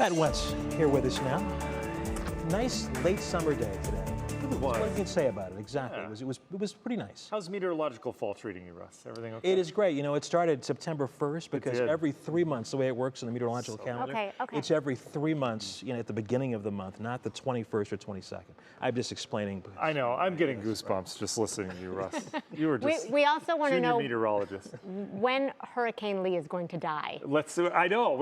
Matt Wentz here with us now. Nice late summer day today. It was. What you can say about it? Exactly. Yeah. It was pretty nice. How's meteorological fall treating you, Russ? Everything okay? It is great. You know, it started September 1st because did. every 3 months, the way it works in the meteorological calendar, Okay. it's every 3 months, you know, at the beginning of the month, not the 21st or 22nd. I'm just explaining. I know. I'm getting goosebumps just listening to you, Russ. You were just We also want to junior know meteorologist. when Hurricane Lee is going to die. Let's do it. I know.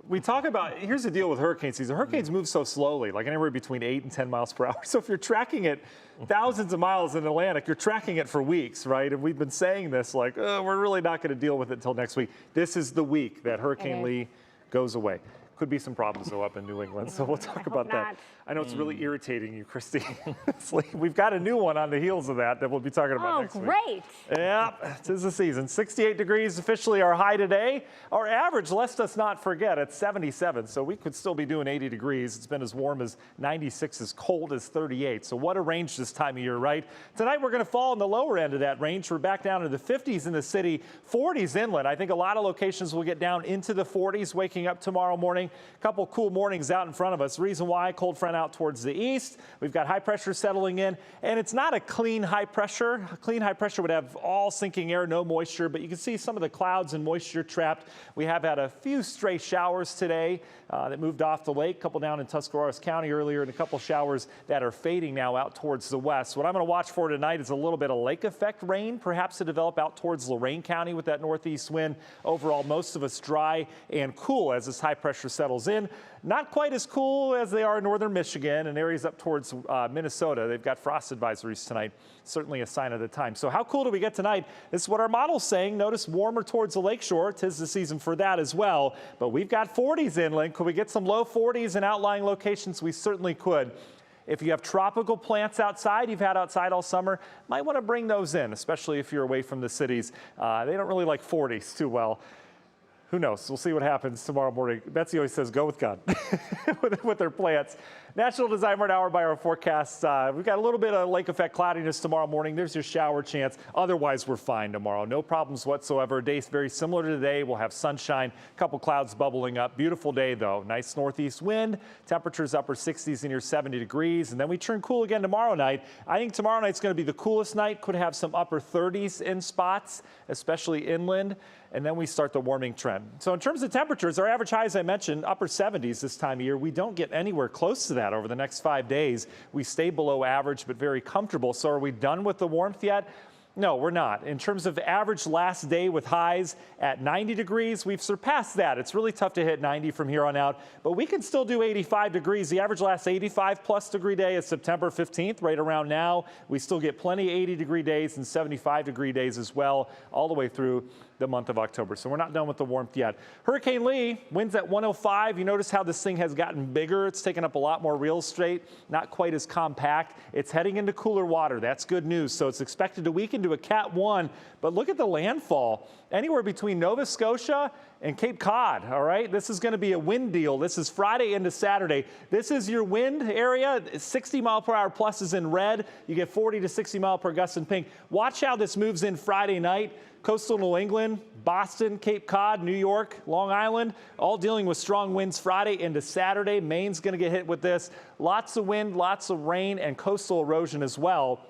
We talk about, here's the deal with hurricane season. Hurricanes move so slowly, like anywhere between 8 and 10 miles per hour. So if you're tracking it thousands of miles in the Atlantic, you're tracking it for weeks, right? And we've been saying this, like, we're really not going to deal with it until next week. This is the week that Hurricane Lee goes away. Could be some problems, though, up in New England, so we'll talk about that. I know it's really irritating you, Christy. It's like we've got a new one on the heels of that we'll be talking about next week. Oh, great. Yeah, tis the season. 68 degrees officially our high today. Our average, lest us not forget, at 77, so we could still be doing 80 degrees. It's been as warm as 96, as cold as 38, so what a range this time of year, right? Tonight we're going to fall in the lower end of that range. We're back down to the 50s in the city, 40s inland. I think a lot of locations will get down into the 40s waking up tomorrow morning. A couple cool mornings out in front of us. Reason why, cold front out towards the east. We've got high pressure settling in, and it's not a clean high pressure. A clean high pressure would have all sinking air, no moisture, but you can see some of the clouds and moisture trapped. We have had a few stray showers today that moved off the lake, a couple down in Tuscarawas County earlier, and a couple showers that are fading now out towards the west. What I'm going to watch for tonight is a little bit of lake effect rain, perhaps to develop out towards Lorain County with that northeast wind. Overall, most of us dry and cool as this high pressure settles in. Not quite as cool as they are in northern Michigan and areas up towards Minnesota. They've got frost advisories tonight. Certainly a sign of the time. So how cool do we get tonight? This is what our model's saying. Notice warmer towards the lakeshore. 'Tis the season for that as well. But we've got 40s inland. Could we get some low 40s in outlying locations? We certainly could. If you have tropical plants outside, you've had outside all summer, might want to bring those in, especially if you're away from the cities. They don't really like 40s too well. Who knows? We'll see what happens tomorrow morning. Betsy always says, go with God with their plants. National Design Hour by our forecasts. We've got a little bit of lake effect cloudiness tomorrow morning. There's your shower chance. Otherwise, we're fine tomorrow. No problems whatsoever. Day very similar to today. We'll have sunshine, a couple clouds bubbling up. Beautiful day, though. Nice northeast wind. Temperatures upper 60s and near 70 degrees. And then we turn cool again tomorrow night. I think tomorrow night's going to be the coolest night. Could have some upper 30s in spots, especially inland. And then we start the warming trend. So in terms of temperatures, our average high, as I mentioned, upper 70s this time of year. We don't get anywhere close to that over the next 5 days. We stay below average, but very comfortable. So are we done with the warmth yet? No, we're not. In terms of average last day with highs at 90 degrees, we've surpassed that. It's really tough to hit 90 from here on out, but we can still do 85 degrees. The average last 85 plus degree day is September 15th, right around now. We still get plenty 80 degree days and 75 degree days as well, all the way through the month of October. So we're not done with the warmth yet. Hurricane Lee, winds at 105. You notice how this thing has gotten bigger. It's taken up a lot more real estate, not quite as compact. It's heading into cooler water. That's good news. So it's expected to weaken to a Cat 1, but look at the landfall. Anywhere between Nova Scotia and Cape Cod, all right? This is going to be a wind deal. This is Friday into Saturday. This is your wind area. 60 mile per hour plus is in red. You get 40 to 60 mile per gust in pink. Watch how this moves in Friday night. Coastal New England, Boston, Cape Cod, New York, Long Island, all dealing with strong winds Friday into Saturday. Maine's going to get hit with this. Lots of wind, lots of rain, and coastal erosion as well.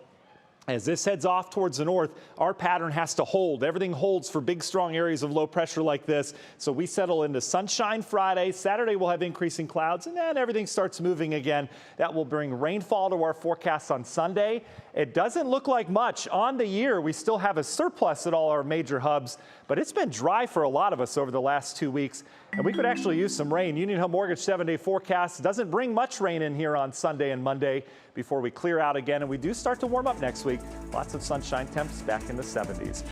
As this heads off towards the north, our pattern has to hold. Everything holds for big, strong areas of low pressure like this. So we settle into sunshine Friday. Saturday, we'll have increasing clouds, and then everything starts moving again. That will bring rainfall to our forecasts on Sunday. It doesn't look like much. On the year, we still have a surplus at all our major hubs, but it's been dry for a lot of us over the last 2 weeks, and we could actually use some rain. Union Home Mortgage 7-day forecast doesn't bring much rain in here on Sunday and Monday before we clear out again, and we do start to warm up next week. Lots of sunshine, temps back in the 70s.